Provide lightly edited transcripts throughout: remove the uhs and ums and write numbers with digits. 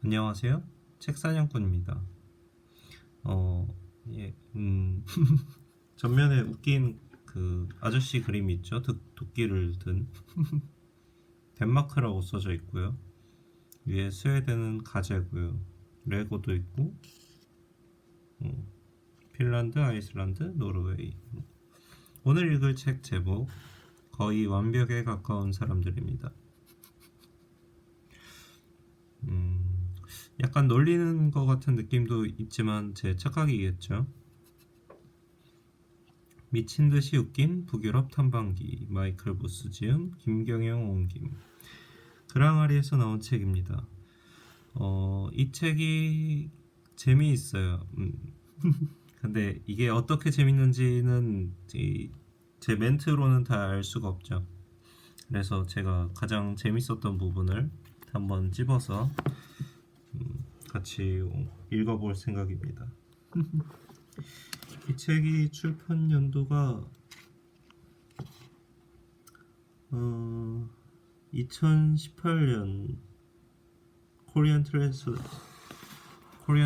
안녕하세요. 책사냥꾼입니다. 어, 예, 전면에 웃긴 그 아저씨 그림이 있죠. 도끼를 든 덴마크라고 써져 있고요. 위에 스웨덴은 가재고요. 레고도 있고, 핀란드, 아이슬란드, 노르웨이. 오늘 읽을 책 제목 거의 완벽에 가까운 사람들입니다. 약간 놀리는 것 같은 느낌도 있지만 제 착각이겠죠. 미친듯이 웃긴 북유럽 탐방기 마이클 부스 지음 김경영 옮김 그랑아리에서 나온 책입니다. 이 책이 재미있어요. 근데 이게 어떻게 재밌는지는 제 멘트로는 다 알 수가 없죠. 그래서 제가 가장 재밌었던 부분을 한번 찝어서 같이 읽어볼 생각입니다. 이 책이 출판 연도가 2018년 코리안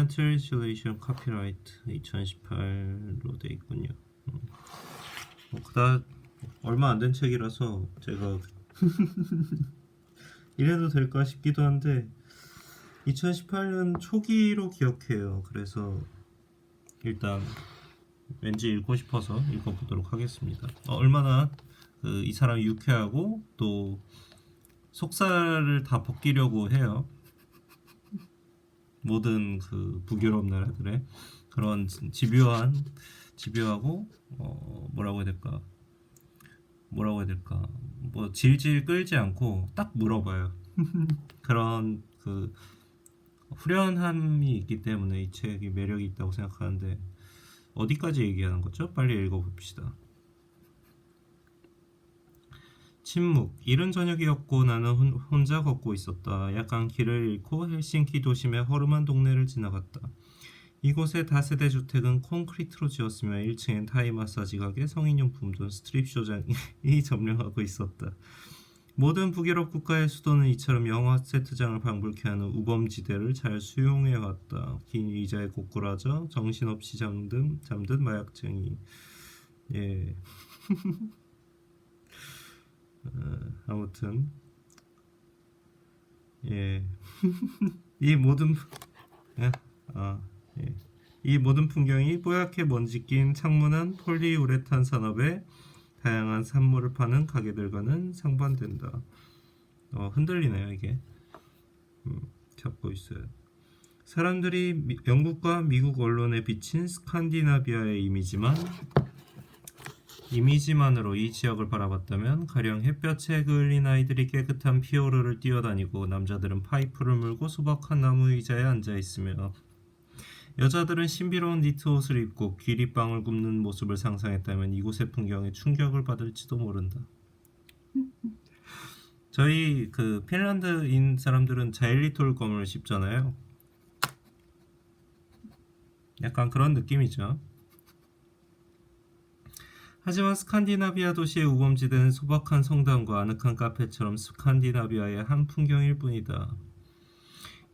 트랜슬레이션 카피라이트 2018로 돼 있군요. 그다 얼마 안 된 책이라서 제가 이래도 될까 싶기도 한데 2018년 초기로 기억해요. 그래서 일단 왠지 읽고 싶어서 읽어보도록 하겠습니다. 얼마나 이 사람이 유쾌하고 또 속살을 다 벗기려고 해요. 모든 그 북유럽 나라들의 그런 집요하고 뭐라고 해야 될까 뭐 질질 끌지 않고 딱 물어봐요. 그런 그 후련함이 있기 때문에 이 책이 매력이 있다고 생각하는데 어디까지 얘기하는 거죠? 빨리 읽어봅시다. 침묵. 이른 저녁이었고 나는 혼자 걷고 있었다. 약간 길을 잃고 헬싱키 도심의 허름한 동네를 지나갔다. 이곳의 다세대 주택은 콘크리트로 지었으며 1층엔 타이 마사지 가게, 성인용품 등 스트립 쇼장이 점령하고 있었다. 모든 북유럽 국가의 수도는 이처럼 영화 세트장을 방불케 하는 우범지대를 잘 수용해왔다. 긴 의자에 고꾸라져 정신없이 잠든 마약쟁이. 예. 아무튼 예. 이 모든 예. 예. 이 모든 풍경이 뽀얗게 먼지 낀 창문한 폴리우레탄 산업의 다양한 산물을 파는 가게들과는 상반된다. 흔들리네요 이게. 잡고 있어요. 사람들이 영국과 미국 언론에 비친 스칸디나비아의 이미지만으로 이 지역을 바라봤다면 가령 햇볕에 그을린 아이들이 깨끗한 피오르를 뛰어다니고 남자들은 파이프를 물고 소박한 나무 의자에 앉아있으며 여자들은 신비로운 니트 옷을 입고 귀리빵을 굽는 모습을 상상했다면 이곳의 풍경에 충격을 받을지도 모른다. 저희 그 핀란드인 사람들은 자일리톨 껌을 씹잖아요. 약간 그런 느낌이죠. 하지만 스칸디나비아 도시의 우범지대는 소박한 성당과 아늑한 카페처럼 스칸디나비아의 한 풍경일 뿐이다.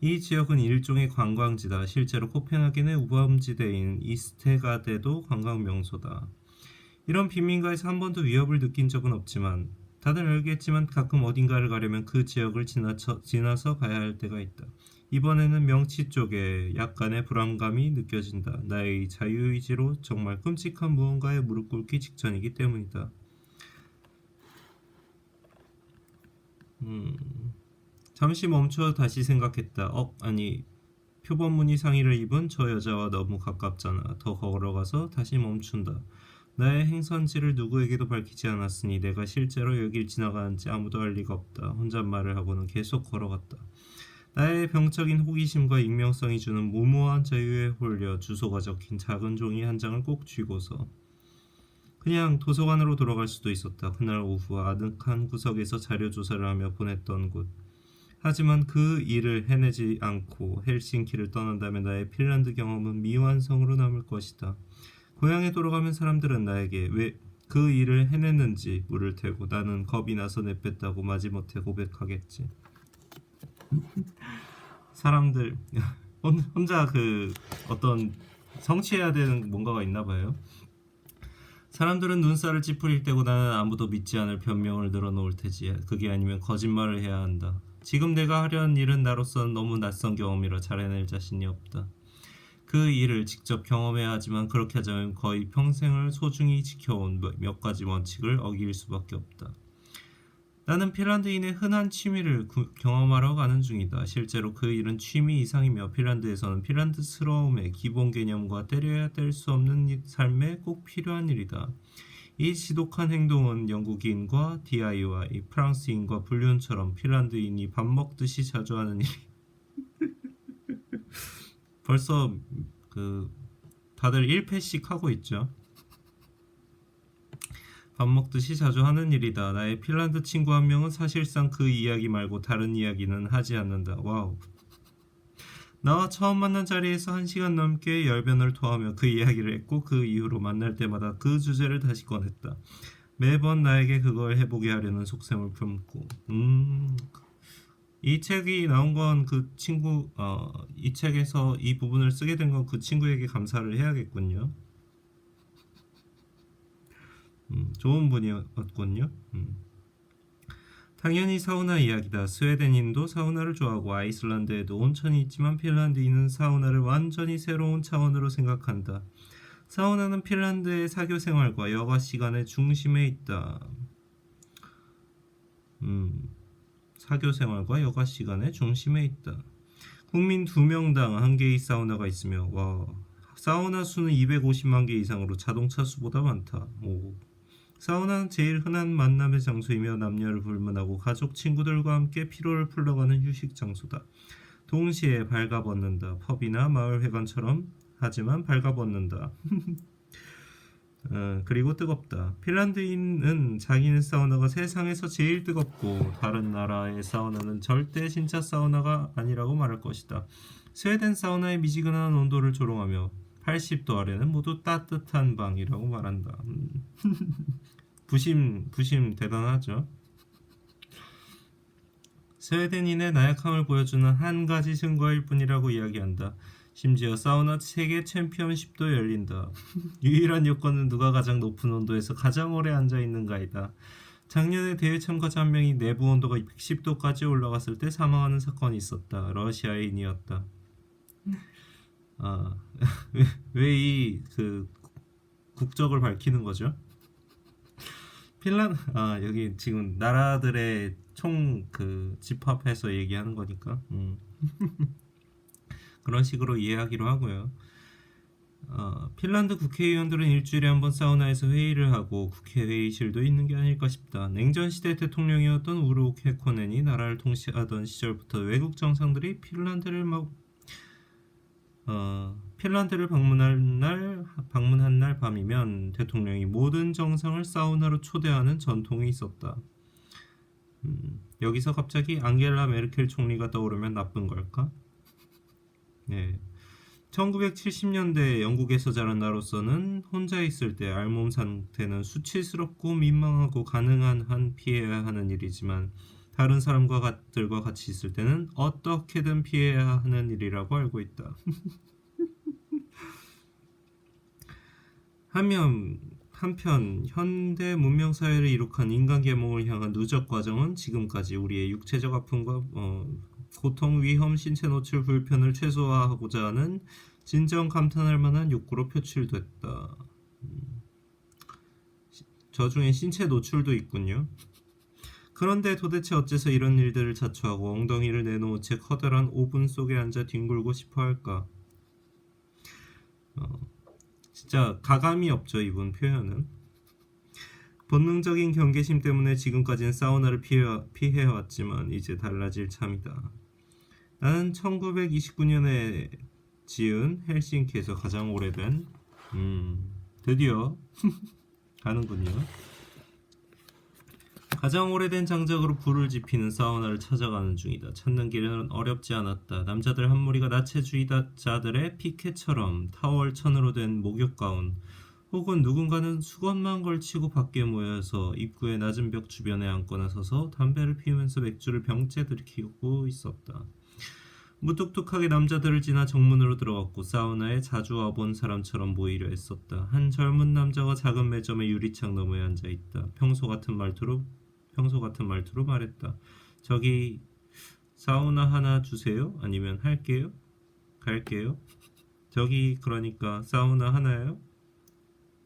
이 지역은 일종의 관광지다. 실제로 코펜하겐의 우범지대인 이스테가데도 관광 명소다. 이런 빈민가에서 한 번도 위협을 느낀 적은 없지만 다들 알겠지만 가끔 어딘가를 가려면 그 지역을 지나서 가야 할 때가 있다. 이번에는 명치 쪽에 약간의 불안감이 느껴진다. 나의 자유의지로 정말 끔찍한 무언가에 무릎 꿇기 직전이기 때문이다. 잠시 멈춰 다시 생각했다. 아니 표범무늬 상의를 입은 저 여자와 너무 가깝잖아. 더 걸어가서 다시 멈춘다. 나의 행선지를 누구에게도 밝히지 않았으니 내가 실제로 여길 지나가는지 아무도 알 리가 없다. 혼잣말을 하고는 계속 걸어갔다. 나의 병적인 호기심과 익명성이 주는 무모한 자유에 홀려 주소가 적힌 작은 종이 한 장을 꼭 쥐고서 그냥 도서관으로 돌아갈 수도 있었다. 그날 오후 아늑한 구석에서 자료 조사를 하며 보냈던 곳. 하지만 그 일을 해내지 않고 헬싱키를 떠난다면 나의 핀란드 경험은 미완성으로 남을 것이다. 고향에 돌아가면 사람들은 나에게 왜 그 일을 해냈는지 물을 테고 나는 겁이 나서 내뺐다고 마지못해 고백하겠지. 사람들 혼자 그 어떤 성취해야 되는 뭔가가 있나 봐요. 사람들은 눈살을 찌푸릴 때고 나는 아무도 믿지 않을 변명을 늘어놓을 테지. 그게 아니면 거짓말을 해야 한다. 지금 내가 하려는 일은 나로서는 너무 낯선 경험이라 잘 해낼 자신이 없다. 그 일을 직접 경험해야 하지만 그렇게 하자면 거의 평생을 소중히 지켜온 몇 가지 원칙을 어길 수밖에 없다. 나는 핀란드인의 흔한 취미를 경험하러 가는 중이다. 실제로 그 일은 취미 이상이며 핀란드에서는 핀란드스러움의 기본 개념과 때려야 뗄 수 없는 삶에 꼭 필요한 일이다. 이 지독한 행동은 영국인과 DIY, 프랑스인과 불륜처럼 핀란드인이 밥 먹듯이 자주 하는 일이 벌써 그 다들 1패씩 하고 있죠. 밥 먹듯이 자주 하는 일이다. 나의 핀란드 친구 한 명은 사실상 그 이야기 말고 다른 이야기는 하지 않는다. 와우. 나와 처음 만난 자리에서 1시간 넘게 열변을 토하며 그 이야기를 했고 그 이후로 만날 때마다 그 주제를 다시 꺼냈다. 매번 나에게 그걸 해보게 하려는 속셈을 품고 이 책이 나온 건 그 친구 이 책에서 이 부분을 쓰게 된 건 그 친구에게 감사를 해야겠군요. 좋은 분이었군요. 당연히 사우나 이야기다. 스웨덴인도 사우나를 좋아하고 아이슬란드에도 온천이 있지만 핀란드인은 사우나를 완전히 새로운 차원으로 생각한다. 사우나는 핀란드의 사교 생활과 여가 시간의 중심에 있다. 사교 생활과 여가 시간의 중심에 있다. 국민 2명당 1개의 사우나가 있으며 와, 사우나 수는 250만 개 이상으로 자동차 수보다 많다. 오. 사우나는 제일 흔한 만남의 장소이며 남녀를 불문하고 가족, 친구들과 함께 피로를 풀러가는 휴식 장소다. 동시에 발가벗는다. 펍이나 마을회관처럼 하지만 발가벗는다. 그리고 뜨겁다. 핀란드인은 자기네 사우나가 세상에서 제일 뜨겁고 다른 나라의 사우나는 절대 진짜 사우나가 아니라고 말할 것이다. 스웨덴 사우나의 미지근한 온도를 조롱하며 80도 아래는 모두 따뜻한 방이라고 말한다. 부심 대단하죠. 스웨덴인의 나약함을 보여주는 한 가지 증거일 뿐이라고 이야기한다. 심지어 사우나 세계 챔피언십도 열린다. 유일한 요건은 누가 가장 높은 온도에서 가장 오래 앉아있는가이다. 작년에 대회 참가자 한 명이 내부 온도가 110도까지 올라갔을 때 사망하는 사건이 있었다. 러시아인이었다. 왜 이 그 국적을 밝히는 거죠? 여기 지금 나라들의 총 그 집합해서 얘기하는 거니까 그런 식으로 이해하기로 하고요. 핀란드 국회의원들은 일주일에 한 번 사우나에서 회의를 하고 국회 회의실도 있는 게 아닐까 싶다. 냉전 시대 대통령이었던 우루 케코넨이 나라를 통치하던 시절부터 외국 정상들이 핀란드를 방문한 날 밤이면 대통령이 모든 정상을 사우나로 초대하는 전통이 있었다. 여기서 갑자기 앙겔라 메르켈 총리가 떠오르면 나쁜 걸까? 네. 1970년대 영국에서 자란 나로서는 혼자 있을 때 알몸 상태는 수치스럽고 민망하고 가능한 한 피해야 하는 일이지만 다른 사람들과 같이 있을 때는 어떻게든 피해야 하는 일이라고 알고 있다. 한편 현대 문명 사회를 이룩한 인간 계몽을 향한 누적 과정은 지금까지 우리의 육체적 아픔과 고통, 위험, 신체 노출 불편을 최소화하고자 하는 진정 감탄할 만한 욕구로 표출됐다. 저 중에 신체 노출도 있군요. 그런데 도대체 어째서 이런 일들을 자초하고 엉덩이를 내놓은 채 커다란 오븐 속에 앉아 뒹굴고 싶어 할까? 진짜 가감이 없죠, 이분 표현은. 본능적인 경계심 때문에 지금까지는 사우나를 피해왔지만 이제 달라질 참이다. 나는 1929년에 지은 헬싱키에서 가장 오래된 드디어 가는군요. 가장 오래된 장작으로 불을 지피는 사우나를 찾아가는 중이다. 찾는 길은 어렵지 않았다. 남자들 한 무리가 나체주의자들의 피켓처럼 타월천으로 된 목욕 가운 혹은 누군가는 수건만 걸치고 밖에 모여서 입구의 낮은 벽 주변에 앉거나 서서 담배를 피우면서 맥주를 병째 들이키고 있었다. 무뚝뚝하게 남자들을 지나 정문으로 들어갔고 사우나에 자주 와본 사람처럼 보이려 했었다. 한 젊은 남자가 작은 매점의 유리창 너머에 앉아있다. 평소 같은 말투로 말했다. 저기 사우나 하나 주세요? 아니면 할게요? 갈게요? 저기 그러니까 사우나 하나요?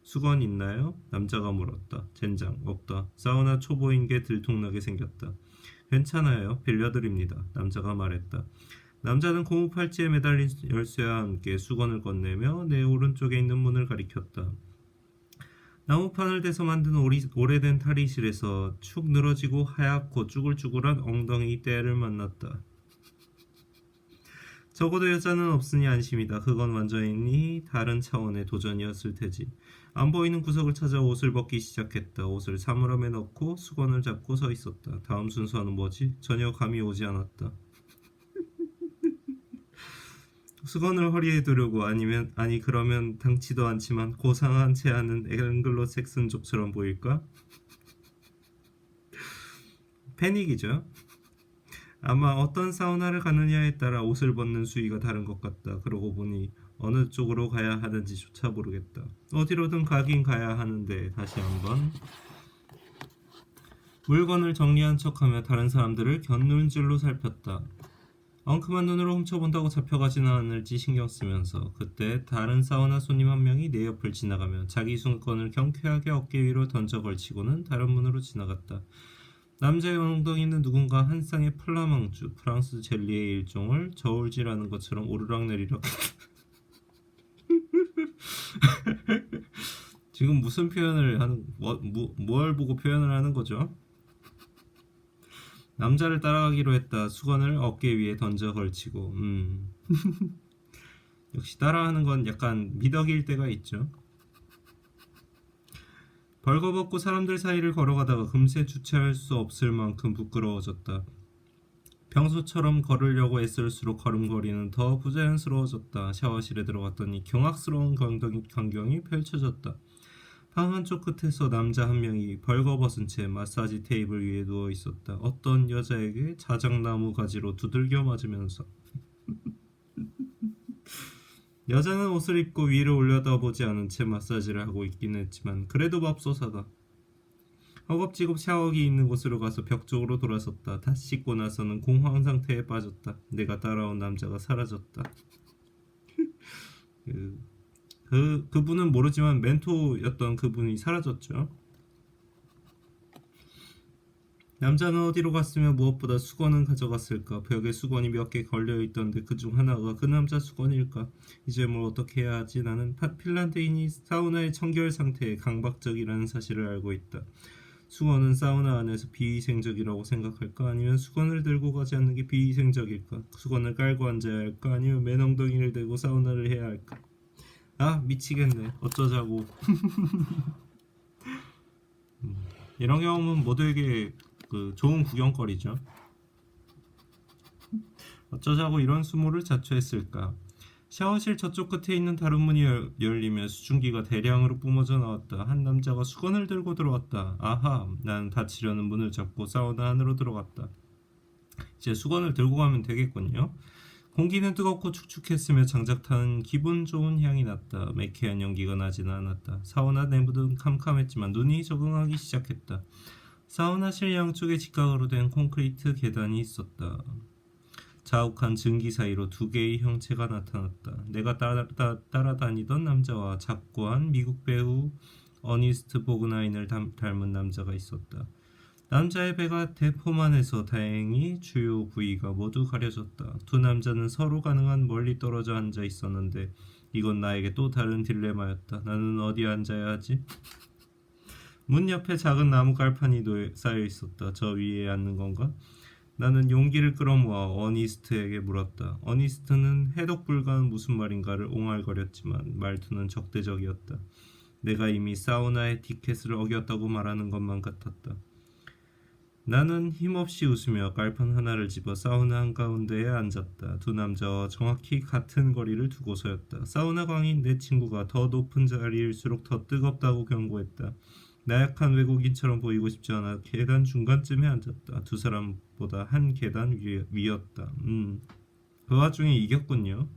수건 있나요? 남자가 물었다. 젠장 없다. 사우나 초보인 게 들통나게 생겼다. 괜찮아요. 빌려드립니다. 남자가 말했다. 남자는 고무 팔찌에 매달린 열쇠와 함께 수건을 건네며 내 오른쪽에 있는 문을 가리켰다. 나무판을 대서 만든 오래된 탈의실에서 축 늘어지고 하얗고 쭈글쭈글한 엉덩이 떼를 만났다. 적어도 여자는 없으니 안심이다. 그건 완전히 다른 차원의 도전이었을 테지. 안 보이는 구석을 찾아 옷을 벗기 시작했다. 옷을 사물함에 넣고 수건을 잡고 서 있었다. 다음 순서는 뭐지? 전혀 감이 오지 않았다. 수건을 허리에 두려고 아니 그러면 당치도 않지만 고상한 채 하는 앵글로 색슨족처럼 보일까? 패닉이죠. 아마 어떤 사우나를 가느냐에 따라 옷을 벗는 수위가 다른 것 같다. 그러고 보니 어느 쪽으로 가야 하는지조차 모르겠다. 어디로든 가긴 가야 하는데 다시 한번 물건을 정리한 척하며 다른 사람들을 곁눈질로 살폈다. 엉큼한 눈으로 훔쳐본다고 잡혀가지는 않을지 신경 쓰면서 그때 다른 사우나 손님 한 명이 내 옆을 지나가며 자기 수건을 경쾌하게 어깨 위로 던져 걸치고는 다른 문으로 지나갔다. 남자의 엉덩이는 누군가 한 쌍의 플라망주, 프랑스 젤리의 일종을 저울질하는 것처럼 오르락내리락 지금 무슨 표현을 하는 뭘 보고 표현을 하는 거죠? 남자를 따라가기로 했다. 수건을 어깨 위에 던져 걸치고 역시 따라하는 건 약간 미덕일 때가 있죠. 벌거벗고 사람들 사이를 걸어가다가 금세 주체할 수 없을 만큼 부끄러워졌다. 평소처럼 걸으려고 애쓸수록 걸음걸이는 더 부자연스러워졌다. 샤워실에 들어갔더니 경악스러운 광경이 펼쳐졌다. 방 한쪽 끝에서 남자 한 명이 벌거벗은 채 마사지 테이블 위에 누워 있었다. 어떤 여자에게 자작나무 가지로 두들겨 맞으면서 여자는 옷을 입고 위를 올려다보지 않은 채 마사지를 하고 있긴 했지만 그래도 맙소사다. 허겁지겁 샤워기 있는 곳으로 가서 벽 쪽으로 돌아섰다. 다 씻고 나서는 공황 상태에 빠졌다. 내가 따라온 남자가 사라졌다. 그분은 모르지만 멘토였던 그분이 사라졌죠. 남자는 어디로 갔으며 무엇보다 수건은 가져갔을까? 벽에 수건이 몇 개 걸려있던데 그중 하나가 그 남자 수건일까? 이제 뭘 어떻게 해야 하지? 나는 핀란드인이 사우나의 청결 상태에 강박적이라는 사실을 알고 있다. 수건은 사우나 안에서 비위생적이라고 생각할까? 아니면 수건을 들고 가지 않는 게 비위생적일까? 수건을 깔고 앉아야 할까? 아니면 맨엉덩이를 대고 사우나를 해야 할까? 아 미치겠네. 어쩌자고. 이런 경험은 모두에게 좋은 구경거리죠. 어쩌자고 이런 수모를 자초했을까. 샤워실 저쪽 끝에 있는 다른 문이 열리며 수증기가 대량으로 뿜어져 나왔다. 한 남자가 수건을 들고 들어왔다. 아하, 나는 닫히려는 문을 잡고 사우나 안으로 들어갔다. 이제 수건을 들고 가면 되겠군요. 공기는 뜨겁고 축축했으며 장작 타는 기분 좋은 향이 났다. 매캐한 연기가 나지는 않았다. 사우나 내부는 캄캄했지만 눈이 적응하기 시작했다. 사우나실 양쪽에 직각으로 된 콘크리트 계단이 있었다. 자욱한 증기 사이로 두 개의 형체가 나타났다. 내가 따라다니던 남자와 작고 한 미국 배우 어니스트 보그나인을 닮은 남자가 있었다. 남자의 배가 대포만해서 다행히 주요 부위가 모두 가려졌다. 두 남자는 서로 가능한 멀리 떨어져 앉아 있었는데 이건 나에게 또 다른 딜레마였다. 나는 어디 앉아야 하지? 문 옆에 작은 나무 갈판이 쌓여 있었다. 저 위에 앉는 건가? 나는 용기를 끌어모아 어니스트에게 물었다. 어니스트는 해독 불가한 무슨 말인가를 옹알거렸지만 말투는 적대적이었다. 내가 이미 사우나의 티켓을 어겼다고 말하는 것만 같았다. 나는 힘없이 웃으며 깔판 하나를 집어 사우나 한가운데에 앉았다. 두 남자와 정확히 같은 거리를 두고서였다. 사우나광인 내 친구가 더 높은 자리일수록 더 뜨겁다고 경고했다. 나약한 외국인처럼 보이고 싶지 않아 계단 중간쯤에 앉았다. 두 사람보다 한 계단 위였다. 그 와중에 이겼군요.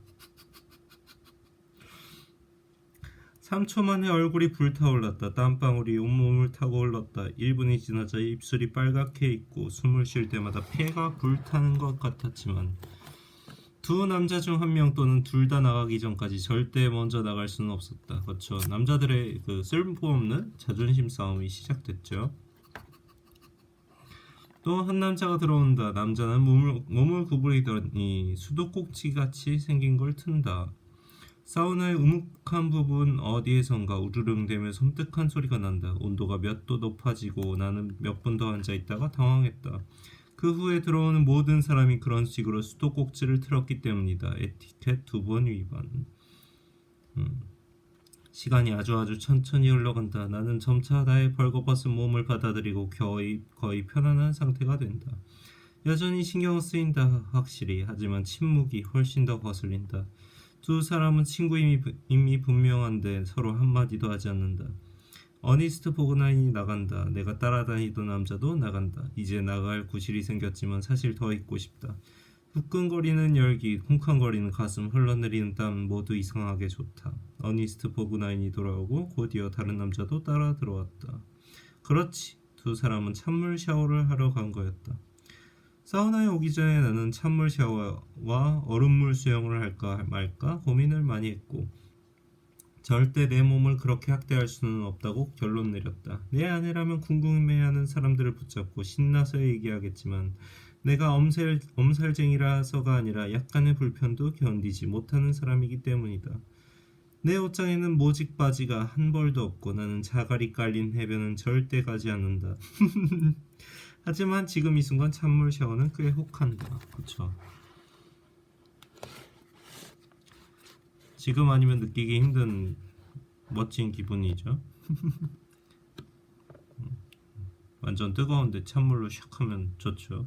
3초 만에 얼굴이 불타올랐다. 땀방울이 온몸을 타고 흘렀다. 1분이 지나자 입술이 빨갛게 익고 숨을 쉴 때마다 폐가 불타는 것 같았지만 두 남자 중 한 명 또는 둘 다 나가기 전까지 절대 먼저 나갈 수는 없었다. 그렇죠. 남자들의 그 쓸모없는 자존심 싸움이 시작됐죠. 또 한 남자가 들어온다. 남자는 몸을 구부리더니 수도꼭지같이 생긴 걸 튼다. 사우나의 우묵한 부분 어디에선가 우르릉대며 섬뜩한 소리가 난다. 온도가 몇 도 높아지고 나는 몇 분 더 앉아있다가 당황했다. 그 후에 들어오는 모든 사람이 그런 식으로 수도꼭지를 틀었기 때문이다. 에티켓 2번 위반. 시간이 아주 천천히 흘러간다. 나는 점차 나의 벌거벗은 몸을 받아들이고 거의 편안한 상태가 된다. 여전히 신경 쓰인다 확실히. 하지만 침묵이 훨씬 더 거슬린다. 두 사람은 친구임이 분명한데 서로 한마디도 하지 않는다. 어니스트 보그나인이 나간다. 내가 따라다니던 남자도 나간다. 이제 나갈 구실이 생겼지만 사실 더 있고 싶다. 후끈거리는 열기, 쿵쾅거리는 가슴, 흘러내리는 땀 모두 이상하게 좋다. 어니스트 보그나인이 돌아오고 곧이어 다른 남자도 따라 들어왔다. 그렇지. 두 사람은 찬물 샤워를 하러 간 거였다. 사우나에 오기 전에 나는 찬물 샤워와 얼음물 수영을 할까 말까 고민을 많이 했고 절대 내 몸을 그렇게 학대할 수는 없다고 결론 내렸다. 내 아내라면 궁금해하는 사람들을 붙잡고 신나서 얘기하겠지만 내가 엄살쟁이라서가 아니라 약간의 불편도 견디지 못하는 사람이기 때문이다. 내 옷장에는 모직 바지가 한 벌도 없고 나는 자갈이 깔린 해변은 절대 가지 않는다. 하지만 지금 이 순간 찬물 샤워는 꽤 혹한다. 그쵸? 지금 아니면 느끼기 힘든 멋진 기분이죠. 완전 뜨거운데 찬물로 샥 하면 좋죠.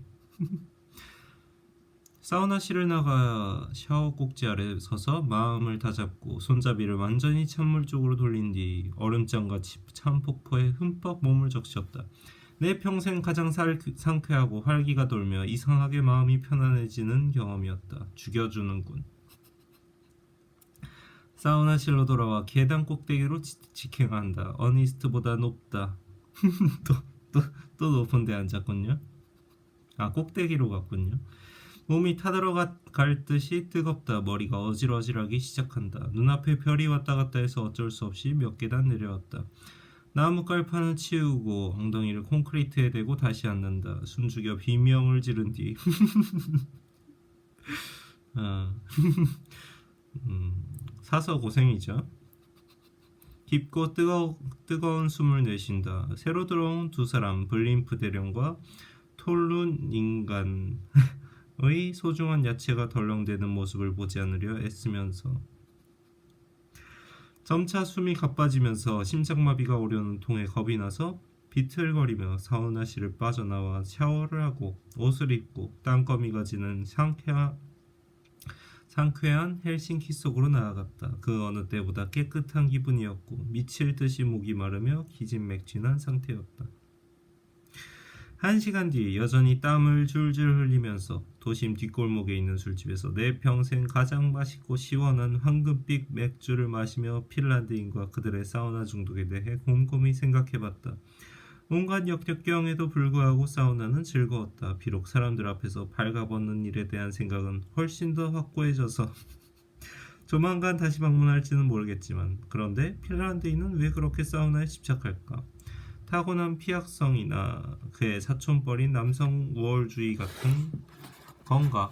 사우나실을 나가 샤워 꼭지 아래 서서 마음을 다잡고 손잡이를 완전히 찬물 쪽으로 돌린 뒤 얼음장같이 찬 폭포에 흠뻑 몸을 적셨다. 내 평생 가장 상쾌하고 활기가 돌며 이상하게 마음이 편안해지는 경험이었다. 죽여주는군. 사우나실로 돌아와 계단 꼭대기로 직행한다. 어니스트보다 높다. 또 높은 데 앉았군요. 아, 꼭대기로 갔군요. 몸이 타들어갈 듯이 뜨겁다. 머리가 어질어질하기 시작한다. 눈앞에 별이 왔다 갔다 해서 어쩔 수 없이 몇 계단 내려왔다. 나무 깔판을 치우고 엉덩이를 콘크리트에 대고 다시 앉는다. 숨죽여 비명을 지른 뒤 사서 고생이죠. 깊고 뜨거운 숨을 내쉰다. 새로 들어온 두 사람 블림프 대령과 톨룬 인간의 소중한 야채가 덜렁대는 모습을 보지 않으려 애쓰면서 점차 숨이 가빠지면서 심장마비가 오려는 통에 겁이 나서 비틀거리며 사우나실을 빠져나와 샤워를 하고 옷을 입고 땅거미가 지는 상쾌한 헬싱키 속으로 나아갔다. 그 어느 때보다 깨끗한 기분이었고 미칠 듯이 목이 마르며 기진맥진한 상태였다. 1시간 뒤 여전히 땀을 줄줄 흘리면서 도심 뒷골목에 있는 술집에서 내 평생 가장 맛있고 시원한 황금빛 맥주를 마시며 핀란드인과 그들의 사우나 중독에 대해 곰곰이 생각해봤다. 온갖 역겹경에도 불구하고 사우나는 즐거웠다. 비록 사람들 앞에서 발가벗는 일에 대한 생각은 훨씬 더 확고해져서 조만간 다시 방문할지는 모르겠지만 그런데 핀란드인은 왜 그렇게 사우나에 집착할까? 타고난 피약성이나 그의 사촌뻘인 남성 우월주의 같은 건가?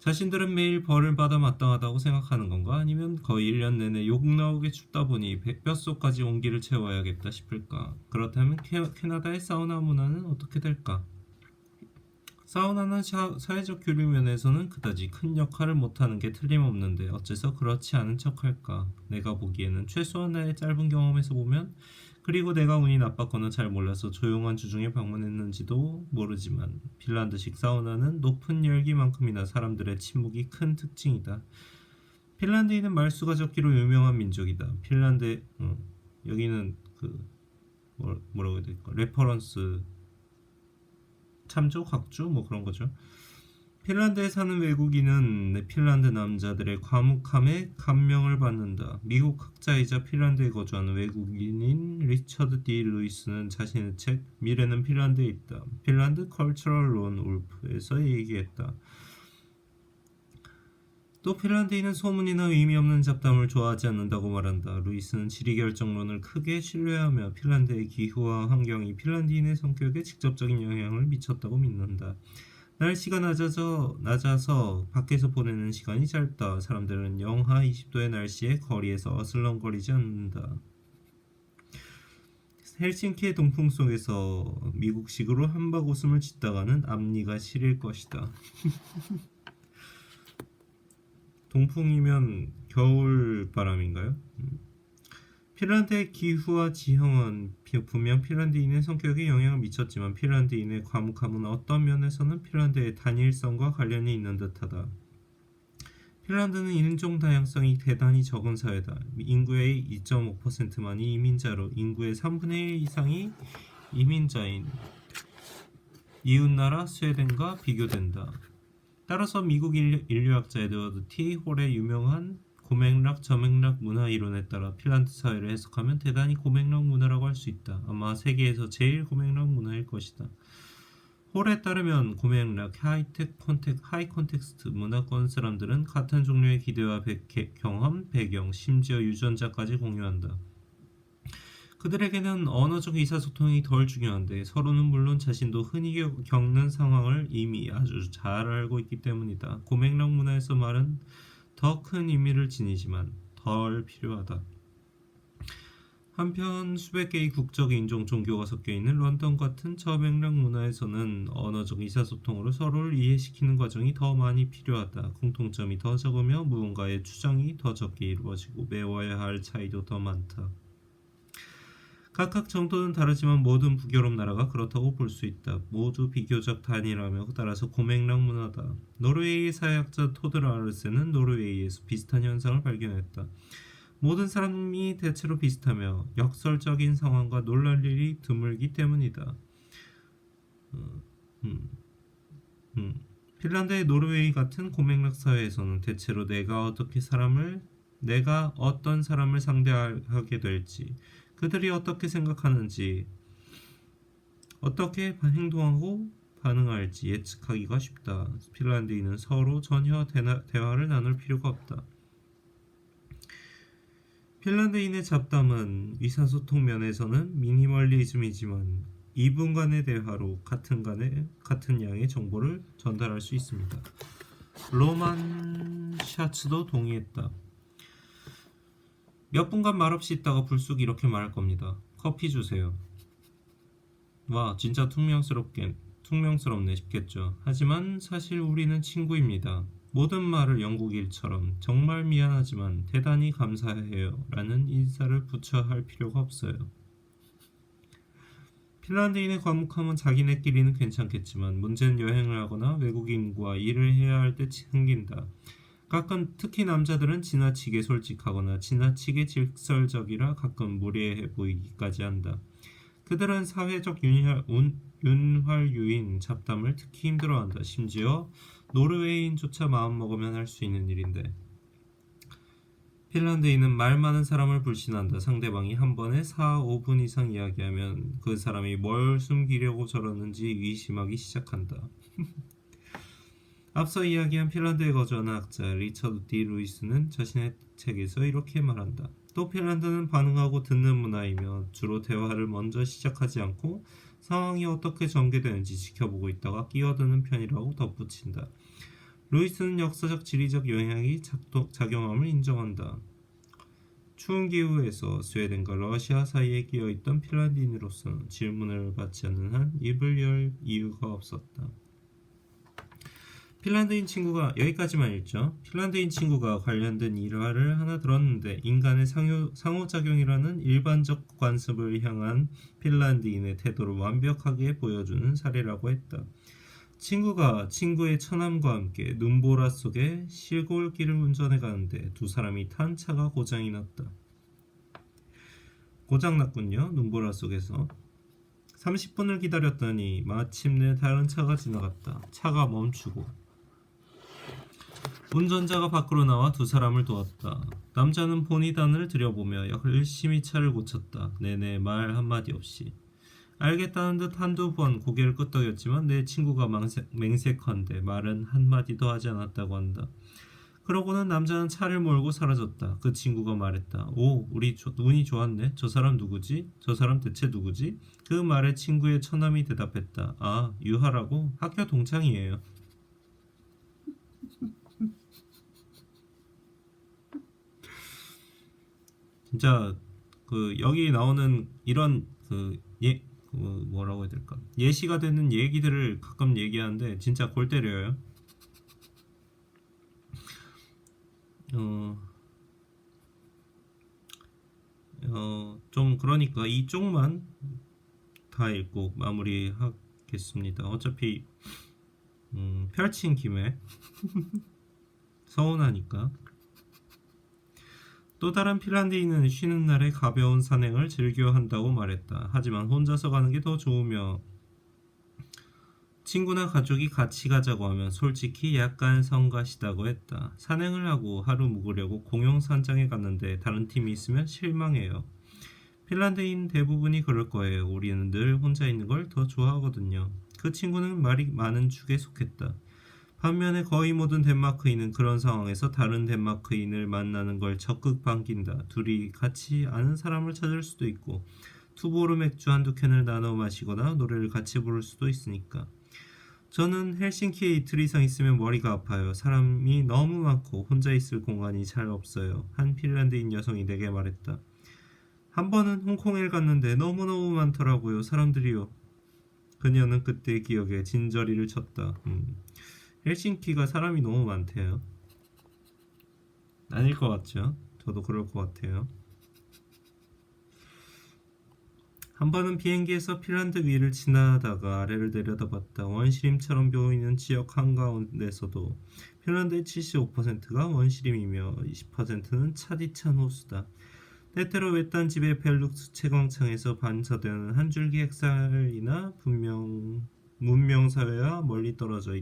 자신들은 매일 벌을 받아 마땅하다고 생각하는 건가? 아니면 거의 1년 내내 욕 나오게 춥다 보니 뱃속까지 온기를 채워야겠다 싶을까? 그렇다면 캐나다의 사우나 문화는 어떻게 될까? 사우나는 사회적 교류 면에서는 그다지 큰 역할을 못하는 게 틀림없는데 어째서 그렇지 않은 척할까? 내가 보기에는 최소한 나의 짧은 경험에서 보면 그리고 내가 운이 나빴거나 잘 몰라서 조용한 주중에 방문했는지도 모르지만 핀란드식 사우나는 높은 열기만큼이나 사람들의 침묵이 큰 특징이다. 핀란드인은 말수가 적기로 유명한 민족이다. 여기는 뭐라고 해야 될까? 레퍼런스 참조, 각주 뭐 그런 거죠. 핀란드에 사는 외국인은 핀란드 남자들의 과묵함에 감명을 받는다. 미국 학자이자 핀란드에 거주하는 외국인인 리처드 D. 루이스는 자신의 책 미래는 핀란드에 있다. 핀란드 컬처럴 론 울프에서 얘기했다. 또 핀란드인은 소문이나 의미 없는 잡담을 좋아하지 않는다고 말한다. 루이스는 지리결정론을 크게 신뢰하며 핀란드의 기후와 환경이 핀란드인의 성격에 직접적인 영향을 미쳤다고 믿는다. 날씨가 낮아서 밖에서 보내는 시간이 짧다. 사람들은 영하 20도의 날씨에 거리에서 어슬렁거리지 않는다. 헬싱키의 동풍 속에서 미국식으로 한박 웃음을 짓다가는 앞니가 시릴 것이다. 동풍이면 겨울 바람인가요? 핀란드의 기후와 지형은 분명 핀란드인의 성격에 영향을 미쳤지만 핀란드인의 과묵함은 어떤 면에서는 핀란드의 단일성과 관련이 있는 듯하다. 핀란드는 인종 다양성이 대단히 적은 사회다. 인구의 2.5%만이 이민자로 인구의 3분의 1 이상이 이민자인 이웃나라 스웨덴과 비교된다. 따라서 미국 인류학자 에드워드 T. 홀의 유명한 고맥락 저맥락 문화 이론에 따라 핀란드 사회를 해석하면 대단히 고맥락 문화라고 할 수 있다. 아마 세계에서 제일 고맥락 문화일 것이다. 홀에 따르면 고맥락 하이 컨텍스트 문화권 사람들은 같은 종류의 기대와 경험, 배경, 심지어 유전자까지 공유한다. 그들에게는 언어적 의사소통이 덜 중요한데 서로는 물론 자신도 흔히 겪는 상황을 이미 아주 잘 알고 있기 때문이다. 고맥락 문화에서 말은 더 큰 의미를 지니지만 덜 필요하다. 한편 수백 개의 국적, 인종, 종교가 섞여 있는 런던 같은 저맥락 문화에서는 언어적 의사소통으로 서로를 이해시키는 과정이 더 많이 필요하다. 공통점이 더 적으며 무언가의 추정이 더 적게 이루어지고 메워야 할 차이도 더 많다. 각각 정도는 다르지만 모든 북유럽 나라가 그렇다고 볼 수 있다. 모두 비교적 단일하며 따라서 고맥락 문화다. 노르웨이의 사회학자 토드 아르센은 노르웨이에서 비슷한 현상을 발견했다. 모든 사람이 대체로 비슷하며 역설적인 상황과 놀랄 일이 드물기 때문이다. 핀란드의 노르웨이 같은 고맥락 사회에서는 대체로 내가 어떤 사람을 상대하게 될지, 그들이 어떻게 생각하는지, 어떻게 행동하고 반응할지 예측하기가 쉽다. 핀란드인은 서로 전혀 대화를 나눌 필요가 없다. 핀란드인의 잡담은 의사소통 면에서는 미니멀리즘이지만 이분 간의 대화로 같은 양의 정보를 전달할 수 있습니다. 로만 샤츠도 동의했다. 몇 분간 말없이 있다가 불쑥 이렇게 말할 겁니다. 커피 주세요. 와, 진짜 퉁명스럽네 싶겠죠. 하지만 사실 우리는 친구입니다. 모든 말을 영국 일처럼 정말 미안하지만 대단히 감사해요 라는 인사를 붙여 할 필요가 없어요. 핀란드인의 과묵함은 자기네끼리는 괜찮겠지만 문제는 여행을 하거나 외국인과 일을 해야 할 때 생긴다. 가끔 특히 남자들은 지나치게 솔직하거나 지나치게 직설적이라 가끔 무례해 보이기까지 한다. 그들은 사회적 윤활유인 잡담을 특히 힘들어한다. 심지어 노르웨이인조차 마음먹으면 할 수 있는 일인데. 핀란드인은 말 많은 사람을 불신한다. 상대방이 한 번에 4, 5분 이상 이야기하면 그 사람이 뭘 숨기려고 저러는지 의심하기 시작한다. 앞서 이야기한 핀란드에 거주하는 학자 리처드 D. 루이스는 자신의 책에서 이렇게 말한다. 또 핀란드는 반응하고 듣는 문화이며 주로 대화를 먼저 시작하지 않고 상황이 어떻게 전개되는지 지켜보고 있다가 끼어드는 편이라고 덧붙인다. 루이스는 역사적 지리적 영향이 작용함을 인정한다. 추운 기후에서 스웨덴과 러시아 사이에 끼어있던 핀란드인으로서는 질문을 받지 않는 한 입을 열 이유가 없었다. 핀란드인 친구가 여기까지만 읽죠. 핀란드인 친구가 관련된 일화를 하나 들었는데 인간의 상호작용이라는 일반적 관습을 향한 핀란드인의 태도를 완벽하게 보여주는 사례라고 했다. 친구가 친구의 처남과 함께 눈보라 속에 시골길을 운전해 가는데 두 사람이 탄 차가 고장났군요. 눈보라 속에서 30분을 기다렸더니 마침내 다른 차가 지나갔다. 차가 멈추고 운전자가 밖으로 나와 두 사람을 도왔다. 남자는 본의단을 들여보며 열심히 차를 고쳤다. 내내 말 한마디 없이. 알겠다는 듯 한두 번 고개를 끄덕였지만 내 친구가 맹색한데 말은 한마디도 하지 않았다고 한다. 그러고는 남자는 차를 몰고 사라졌다. 그 친구가 말했다. 오, 우리 운이 좋았네. 저 사람 누구지? 저 사람 대체 누구지? 그 말에 친구의 처남이 대답했다. 아, 유하라고? 학교 동창이에요. 진짜 그 여기 나오는 이런 뭐라고 해야 될까? 예시가 되는 얘기들을 가끔 얘기하는데 진짜 골 때려요. 좀 그러니까 이쪽만 다 읽고 마무리하겠습니다. 어차피 펼친 김에 서운하니까. 또 다른 핀란드인은 쉬는 날에 가벼운 산행을 즐겨 한다고 말했다. 하지만 혼자서 가는 게 더 좋으며 친구나 가족이 같이 가자고 하면 솔직히 약간 성가시다고 했다. 산행을 하고 하루 묵으려고 공용 산장에 갔는데 다른 팀이 있으면 실망해요. 핀란드인 대부분이 그럴 거예요. 우리는 늘 혼자 있는 걸 더 좋아하거든요. 그 친구는 말이 많은 축에 속했다. 반면에 거의 모든 덴마크인은 그런 상황에서 다른 덴마크인을 만나는 걸 적극 반긴다. 둘이 같이 아는 사람을 찾을 수도 있고 투보르 맥주 한두 캔을 나눠 마시거나 노래를 같이 부를 수도 있으니까. 저는 헬싱키에 이틀 이상 있으면 머리가 아파요. 사람이 너무 많고 혼자 있을 공간이 잘 없어요. 한 핀란드인 여성이 내게 말했다. 한 번은 홍콩에 갔는데 너무너무 많더라고요. 사람들이요. 그녀는 그때 기억에 진저리를 쳤다. 헬싱키가 사람이 너무 많대요. 아닐 것 같죠? 저도 그럴 것 같아요. 한 번은 비행기에서 핀란드 위를 지나다가 아래를 내려다봤다. 원시림처럼 보이는 지역 한가운데서도 핀란드의 75%가 원시림이며 20%는 차디찬 호수다. 때때로 외딴 집의 벨룩스 채광창에서 반사되는 한 줄기 햇살이나 문명사회와 멀리 떨어져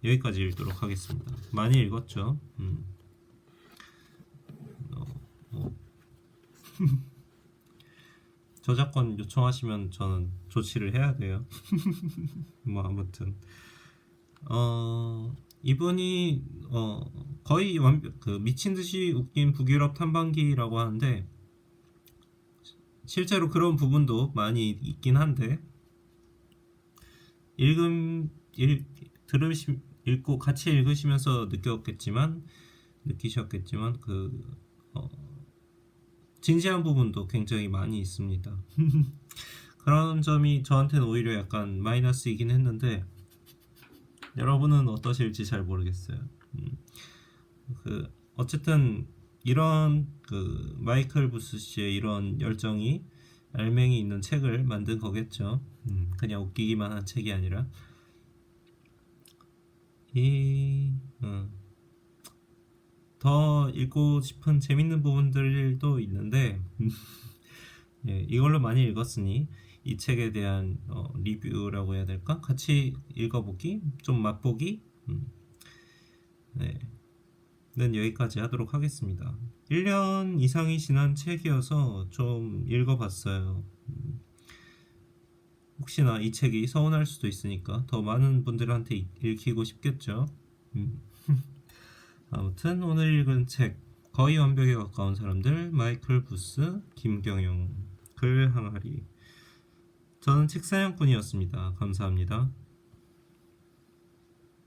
여기까지 읽도록 하겠습니다. 많이 읽었죠? 저작권 요청하시면 저는 조치를 해야 돼요. 뭐 아무튼 이분이 거의 미친 듯이 웃긴 북유럽 탐방기라고 하는데 실제로 그런 부분도 많이 있긴 한데 읽고 같이 읽으시면서 느끼셨겠지만 진지한 부분도 굉장히 많이 있습니다. 그런 점이 저한테는 오히려 약간 마이너스이긴 했는데 여러분은 어떠실지 잘 모르겠어요. 어쨌든 이런 마이클 부스 씨의 이런 열정이 알맹이 있는 책을 만든 거겠죠. 그냥 웃기기만 한 책이 아니라 더 읽고 싶은 재밌는 부분들도 있는데 예, 이걸로 많이 읽었으니 이 책에 대한 리뷰라고 해야 될까? 같이 읽어보기, 좀 맛보기 네, 는 여기까지 하도록 하겠습니다. 1년 이상이 지난 책이어서 좀 읽어봤어요. 혹시나 이 책이 서운할 수도 있으니까 더 많은 분들한테 읽히고 싶겠죠. 아무튼 오늘 읽은 책 거의 완벽에 가까운 사람들, 마이클 부스, 김경영, 글 항아리. 저는 책사냥꾼이었습니다. 감사합니다.